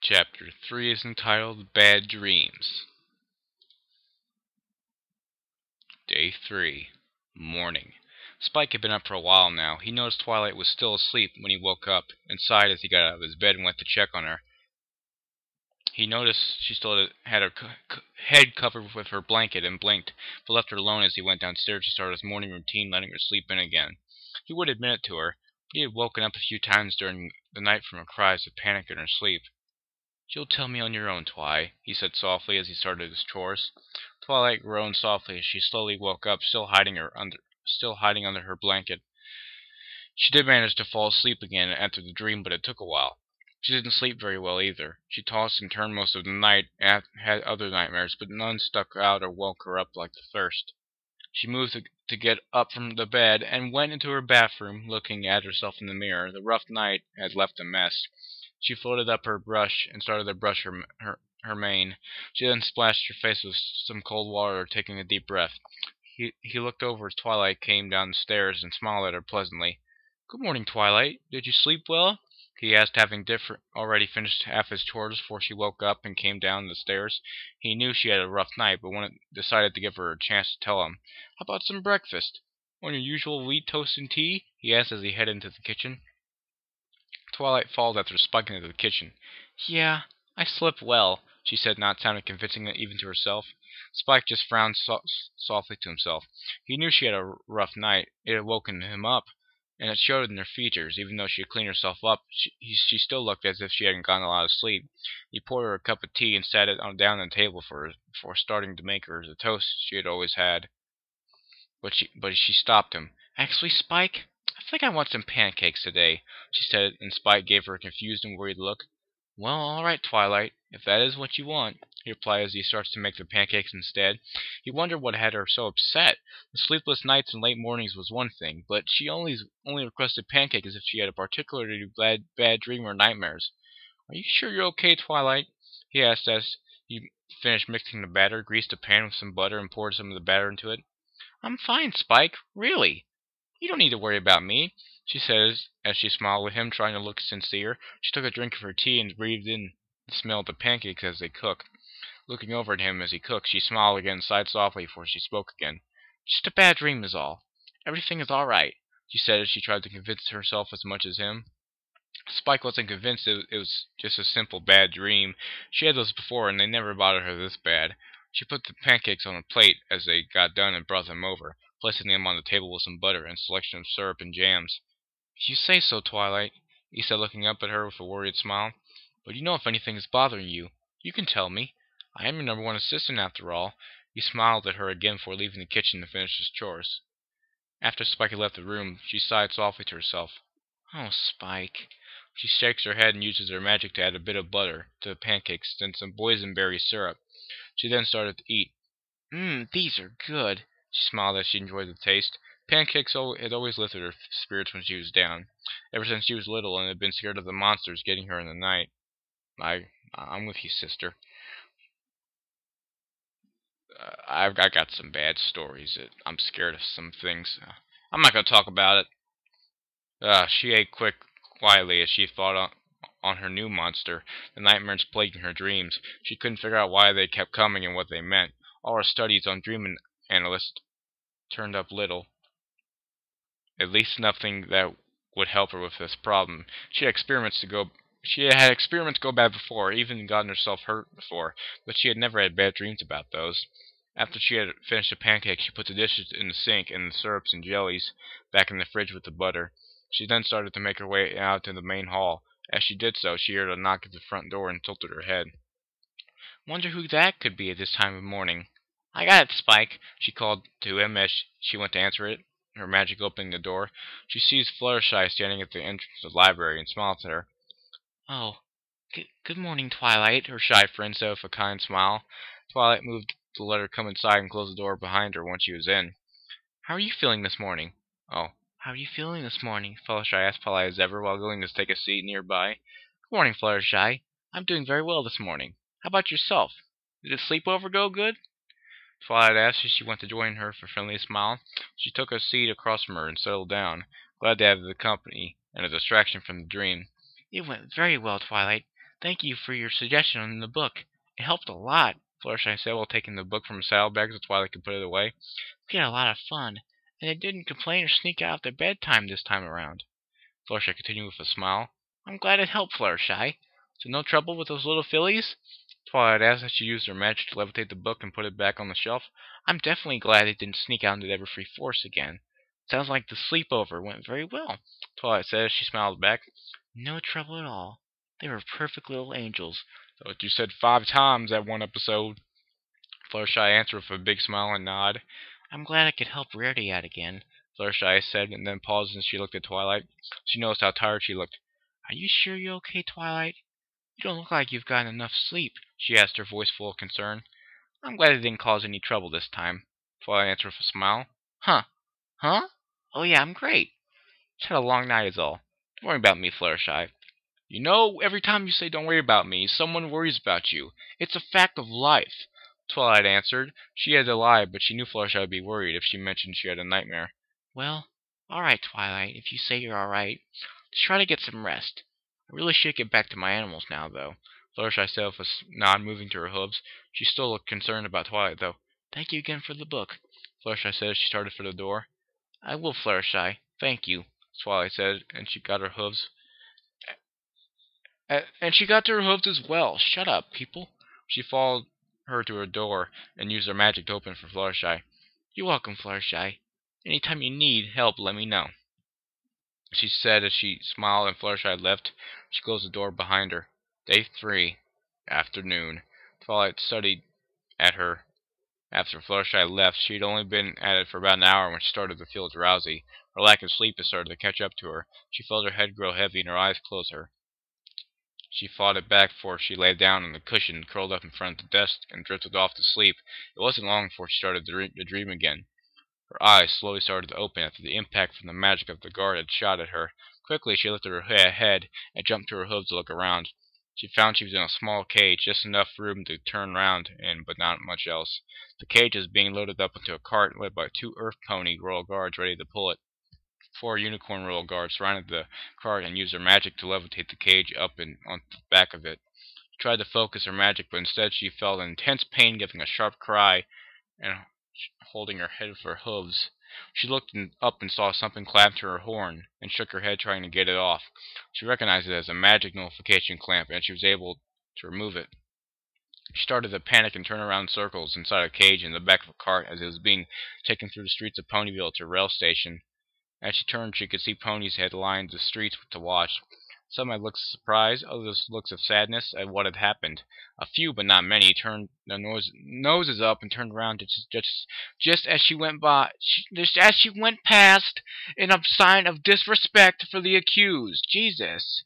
Chapter 3 is entitled Bad Dreams. Day 3. Morning. Spike had been up for a while now. He noticed Twilight was still asleep when he woke up, and sighed as he got out of his bed and went to check on her. He noticed she still had her head covered with her blanket and blinked, but left her alone as he went downstairs to start his morning routine, letting her sleep in again. He would admit it to her, but he had woken up a few times during the night from her cries of panic in her sleep. "You'll tell me on your own, Twi," he said softly as he started his chores. Twilight groaned softly as she slowly woke up, still hiding under her blanket. She did manage to fall asleep again after the dream, but it took a while. She didn't sleep very well either. She tossed and turned most of the night and had other nightmares, but none stuck out or woke her up like the first. She moved to get up from the bed and went into her bathroom, looking at herself in the mirror. The rough night had left a mess. She floated up her brush and started to brush her mane. She then splashed her face with some cold water, taking a deep breath. He looked over as Twilight came down the stairs and smiled at her pleasantly. "Good morning, Twilight. Did you sleep well?" he asked, having already finished half his chores before she woke up and came down the stairs. He knew she had a rough night, but decided to give her a chance to tell him. "How about some breakfast? On your usual wheat toast and tea?" he asked as he headed into the kitchen. Twilight followed after Spike into the kitchen. "Yeah, I slept well," she said, not sounding convincing even to herself. Spike just frowned softly to himself. He knew she had a rough night. It had woken him up, and it showed in her features. Even though she had cleaned herself up, she still looked as if she hadn't gotten a lot of sleep. He poured her a cup of tea and sat it down on the table for her before starting to make her the toast she had always had. But she stopped him. "Actually, Spike, I think I want some pancakes today," she said, and Spike gave her a confused and worried look. "Well, all right, Twilight, if that is what you want," he replied as he started to make the pancakes instead. He wondered what had her so upset. The sleepless nights and late mornings was one thing, but she only requested pancakes as if she had a particularly bad dream or nightmares. "Are you sure you're okay, Twilight?" he asked as he finished mixing the batter, greased a pan with some butter, and poured some of the batter into it. "I'm fine, Spike, really. You don't need to worry about me," she said as she smiled at him, trying to look sincere. She took a drink of her tea and breathed in the smell of the pancakes as they cooked. Looking over at him as he cooked, she smiled again and sighed softly before she spoke again. "Just a bad dream is all. Everything is all right," she said as she tried to convince herself as much as him. Spike wasn't convinced it was just a simple bad dream. She had those before, and they never bothered her this bad. She put the pancakes on a plate as they got done and brought them over, placing them on the table with some butter and a selection of syrup and jams. "If you say so, Twilight," he said, looking up at her with a worried smile. "But you know if anything is bothering you, you can tell me. I am your number one assistant, after all." He smiled at her again before leaving the kitchen to finish his chores. After Spike had left the room, she sighed softly to herself. "Oh, Spike." She shakes her head and uses her magic to add a bit of butter to the pancakes, then some boysenberry syrup. She then started to eat. These are good." She smiled as she enjoyed the taste. Pancakes had always lifted her spirits when she was down, ever since she was little and had been scared of the monsters getting her in the night. I'm with you, sister. I got some bad stories. I'm scared of some things. I'm not going to talk about it. She ate quietly as she thought on her new monster, the nightmares plaguing her dreams. She couldn't figure out why they kept coming and what they meant. All her studies on dream analyst turned up little. At least nothing that would help her with this problem. She had experiments go bad before, even gotten herself hurt before, but she had never had bad dreams about those. After she had finished the pancakes, she put the dishes in the sink and the syrups and jellies back in the fridge with the butter. She then started to make her way out to the main hall. As she did so, she heard a knock at the front door and tilted her head. "Wonder who that could be at this time of morning." "I got it, Spike," she called to him as she went to answer it, her magic opening the door. She sees Fluttershy standing at the entrance of the library and smiles at her. "Oh, good morning, Twilight," her shy friend said with a kind smile. Twilight moved to let her come inside and close the door behind her once she was in. "How are you feeling this morning?" "Oh, how are you feeling this morning?" Fluttershy asked, polite as ever, while going to take a seat nearby. "Good morning, Fluttershy. I'm doing very well this morning. How about yourself? Did the sleepover go good?" Twilight asked as she went to join her with a friendly smile. She took a seat across from her and settled down, glad to have the company and a distraction from the dream. "It went very well, Twilight. Thank you for your suggestion on the book. It helped a lot, Fluttershy said while taking the book from her saddlebag so Twilight could put it away. We had a lot of fun, and they didn't complain or sneak out after bedtime this time around. Fluttershy continued with a smile. I'm glad it helped, Fluttershy. So no trouble with those little fillies? Twilight asked as she used her magic to levitate the book and put it back on the shelf. I'm definitely glad they didn't sneak out into the Everfree Forest again. Sounds like the sleepover went very well, Twilight said as she smiled back. No trouble at all. They were perfect little angels. That's what you said 5 times that one episode. Fluttershy answered with a big smile and nod. I'm glad I could help Rarity out again, Fluttershy said, and then paused as she looked at Twilight. She noticed how tired she looked. Are you sure you're okay, Twilight? You don't look like you've gotten enough sleep, she asked, her voice full of concern. I'm glad it didn't cause any trouble this time, Twilight answered with a smile. Huh? Huh? Oh yeah, I'm great. Just had a long night is all. Don't worry about me, Fluttershy. You know, every time you say don't worry about me, someone worries about you. It's a fact of life, Twilight answered. She had to lie, but she knew Fluttershy would be worried if she mentioned she had a nightmare. Well, alright, Twilight, if you say you're alright. Just try to get some rest. I really should get back to my animals now, though. Fluttershy said with a nod, moving to her hooves. She still looked concerned about Twilight, though. Thank you again for the book, Fluttershy said as she started for the door. I will, Fluttershy. Thank you, Twilight said, and she got her hooves. And she got to her hooves as well. Shut up, people. She followed her to her door and used her magic to open for Fluttershy. You're welcome, Fluttershy. Anytime you need help, let me know, she said as she smiled and Fluttershy left. She closed the door behind her. Day 3, afternoon. Twilight studied at her. After Fluttershy left, she had only been at it for about an hour when she started to feel drowsy. Her lack of sleep had started to catch up to her. She felt her head grow heavy and her eyes close her. She fought it back before she lay down on the cushion, curled up in front of the desk, and drifted off to sleep. It wasn't long before she started to dream again. Her eyes slowly started to open after the impact from the magic of the guard had shot at her. Quickly she lifted her head and jumped to her hooves to look around. She found she was in a small cage, just enough room to turn round in, but not much else. The cage was being loaded up into a cart led by 2 Earth Pony Royal Guards ready to pull it. 4 Unicorn Royal Guards surrounded the cart and used their magic to levitate the cage up and on the back of it. She tried to focus her magic, but instead she felt intense pain, giving a sharp cry and holding her head with her hooves. She looked up and saw something clamp to her horn, and shook her head trying to get it off. She recognized it as a magic nullification clamp, and she was able to remove it. She started to panic and turn around in circles inside a cage in the back of a cart as it was being taken through the streets of Ponyville to a rail station. As she turned, she could see ponies had lined the streets to watch. Some had looks of surprise, others looks of sadness at what had happened. A few, but not many, turned their noses up and turned around just as she went past, in a sign of disrespect for the accused. Jesus!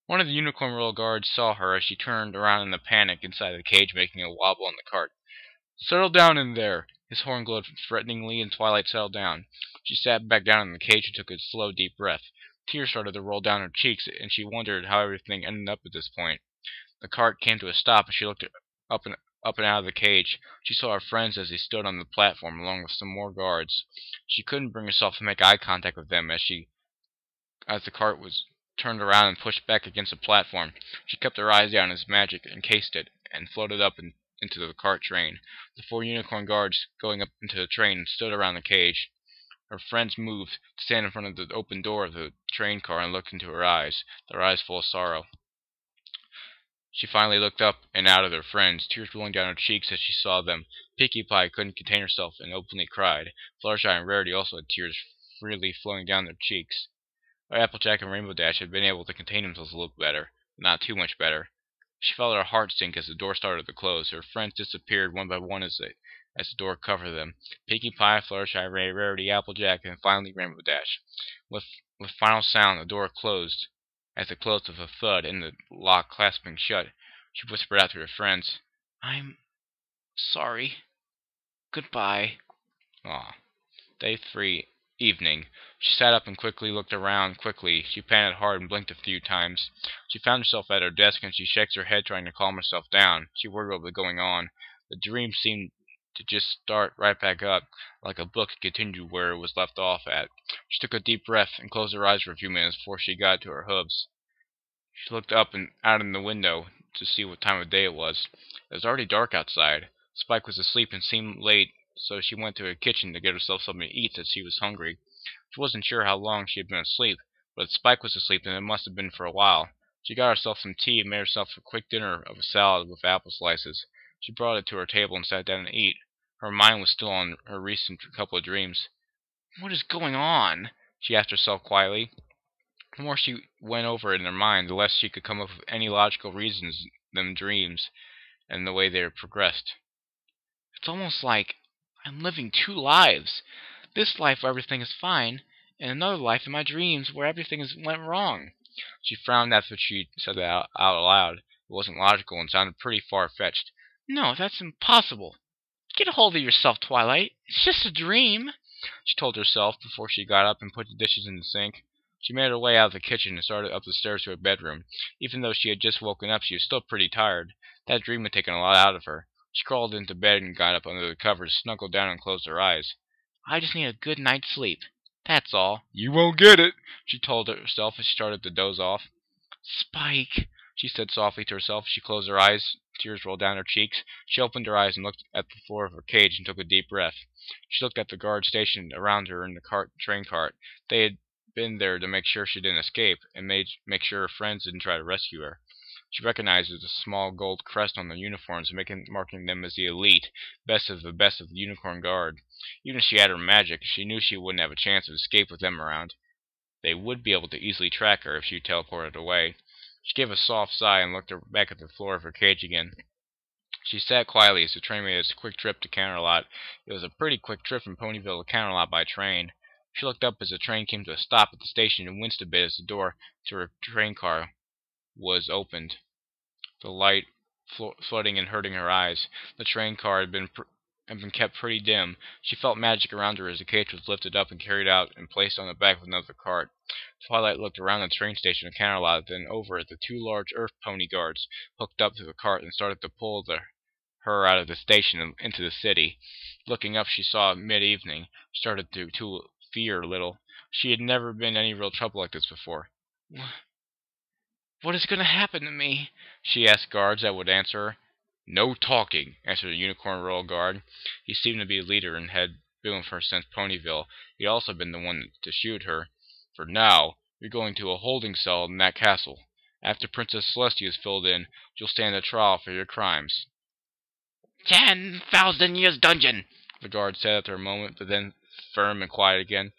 One of the Unicorn Royal Guards saw her as she turned around in a panic inside the cage, making a wobble on the cart. Settle down in there! His horn glowed threateningly, and Twilight settled down. She sat back down in the cage and took a slow, deep breath. Tears started to roll down her cheeks, and she wondered how everything ended up at this point. The cart came to a stop, and she looked up and out of the cage. She saw her friends as they stood on the platform, along with some more guards. She couldn't bring herself to make eye contact with them as the cart was turned around and pushed back against the platform. She kept her eyes down as magic encased it, and floated up into the cart train. The 4 Unicorn Guards going up into the train stood around the cage. Her friends moved to stand in front of the open door of the train car and looked into her eyes, their eyes full of sorrow. She finally looked up and out at her friends, tears rolling down her cheeks as she saw them. Pinkie Pie couldn't contain herself and openly cried. Fluttershy and Rarity also had tears freely flowing down their cheeks. Applejack and Rainbow Dash had been able to contain themselves a little better, but not too much better. She felt her heart sink as the door started to close. Her friends disappeared one by one as the door covered them. Pinkie Pie, Fluttershy, Rarity, Applejack, and finally Rainbow Dash. With final sound, the door closed. As it closed with a thud and the lock clasping shut, she whispered out to her friends, I'm sorry. Goodbye. Aw. Day 3, evening. She sat up and quickly looked around quickly. She panted hard and blinked a few times. She found herself at her desk and she shakes her head trying to calm herself down. She worried what was going on. The dream seemed to just start right back up, like a book and continue where it was left off at. She took a deep breath and closed her eyes for a few minutes before she got to her hooves. She looked up and out in the window. to see what time of day it was. It was already dark outside. Spike was asleep and seemed late, so she went to her kitchen to get herself something to eat since she was hungry. She wasn't sure how long she had been asleep, but Spike was asleep and it must have been for a while. She got herself some tea and made herself a quick dinner of a salad with apple slices. She brought it to her table and sat down to eat. Her mind was still on her recent couple of dreams. "What is going on?" she asked herself quietly. The more she went over it in her mind, the less she could come up with any logical reasons than dreams and the way they had progressed. "It's almost like I'm living two lives. This life where everything is fine, and another life in my dreams where everything went wrong." She frowned after she said that out loud. It wasn't logical and sounded pretty far-fetched. "No, that's impossible. Get a hold of yourself, Twilight. It's just a dream," she told herself before she got up and put the dishes in the sink. She made her way out of the kitchen and started up the stairs to her bedroom. Even though she had just woken up, she was still pretty tired. That dream had taken a lot out of her. She crawled into bed and got up under the covers, snuggled down and closed her eyes. "I just need a good night's sleep. That's all." "You won't get it," she told herself as she started to doze off. "Spike," she said softly to herself as she closed her eyes. Tears rolled down her cheeks. She opened her eyes and looked at the floor of her cage and took a deep breath. She looked at the guards stationed around her in the train cart. They had been there to make sure she didn't escape, and make sure her friends didn't try to rescue her. She recognized the small gold crest on their uniforms, marking them as the elite, best of the Unicorn Guard. Even if she had her magic, she knew she wouldn't have a chance of escape with them around. They would be able to easily track her if she teleported away. She gave a soft sigh and looked back at the floor of her cage again. She sat quietly as the train made its quick trip to Counterlot. It was a pretty quick trip from Ponyville to Counterlot by train. She looked up as the train came to a stop at the station and winced a bit as the door to her train car was opened, the light flooding and hurting her eyes. The train car had been kept pretty dim. She felt magic around her as the cage was lifted up and carried out and placed on the back of another cart. Twilight looked around the train station of Counterlot, then over at the two large earth pony guards hooked up to the cart and started to pull her out of the station and into the city. Looking up, she saw mid-evening. She started to fear a little. She had never been in any real trouble like this before. "What is going to happen to me?" she asked guards that would answer her. "No talking," answered the Unicorn Royal Guard. He seemed to be a leader and had been with her since Ponyville. He had also been the one to shoot her. "For now, you're going to a holding cell in that castle. After Princess Celestia is filled in, you'll stand a trial for your crimes." 10,000 years dungeon, the guard said after a moment, but then firm and quiet again.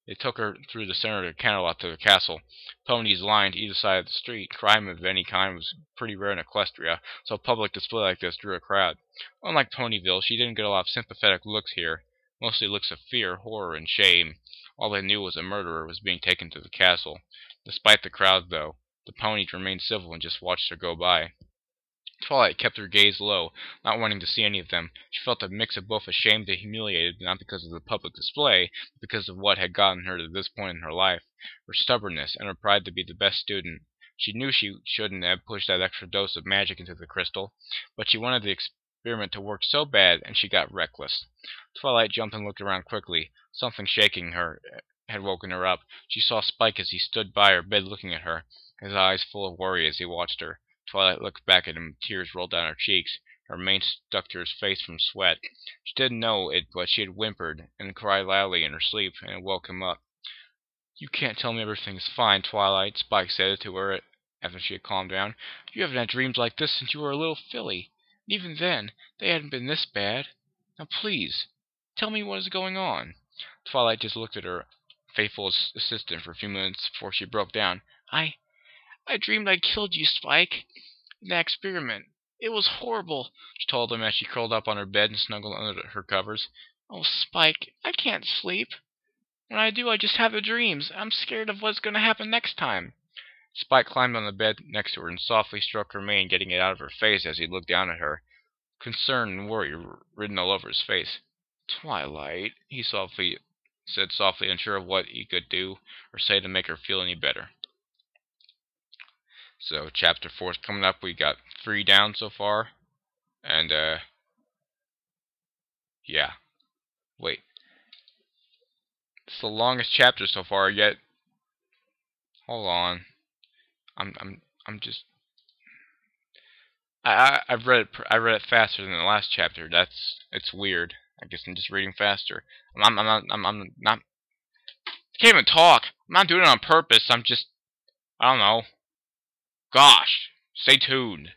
They took her through the center of Camelot to the castle. Ponies lined either side of the street. Crime of any kind was pretty rare in Equestria, so a public display like this drew a crowd. Unlike Ponyville, she didn't get a lot of sympathetic looks here. Mostly looks of fear, horror, and shame. All they knew was a murderer was being taken to the castle. Despite the crowd, though, the ponies remained civil and just watched her go by. Twilight kept her gaze low, not wanting to see any of them. She felt a mix of both ashamed and humiliated, not because of the public display, but because of what had gotten her to this point in her life. Her stubbornness, and her pride to be the best student. She knew she shouldn't have pushed that extra dose of magic into the crystal, but she wanted the experiment to work so bad, and she got reckless. Twilight jumped and looked around quickly. Something shaking her had woken her up. She saw Spike as he stood by her bed looking at her, his eyes full of worry as he watched her. Twilight looked back at him. Tears rolled down her cheeks. Her mane stuck to her face from sweat. She didn't know it, but she had whimpered and cried loudly in her sleep, and it woke him up. "You can't tell me everything's fine, Twilight," Spike said to her after she had calmed down. "You haven't had dreams like this since you were a little filly. And even then, they hadn't been this bad. Now please, tell me what is going on." Twilight just looked at her faithful assistant for a few minutes before she broke down. I dreamed I killed you, Spike, in that experiment. It was horrible," she told him as she curled up on her bed and snuggled under her covers. "Oh, Spike, I can't sleep. When I do, I just have the dreams. I'm scared of what's going to happen next time." Spike climbed on the bed next to her and softly stroked her mane, getting it out of her face as he looked down at her. Concern and worry written all over his face. "Twilight," he said softly, unsure of what he could do or say to make her feel any better. So chapter 4 is coming up. We got 3 down so far. And yeah. Wait. It's the longest chapter so far yet. Hold on. I'm just I read it faster than the last chapter. It's weird. I guess I'm just reading faster. I'm not. I can't even talk. I'm not doing it on purpose. I'm just. I don't know. Gosh. Stay tuned.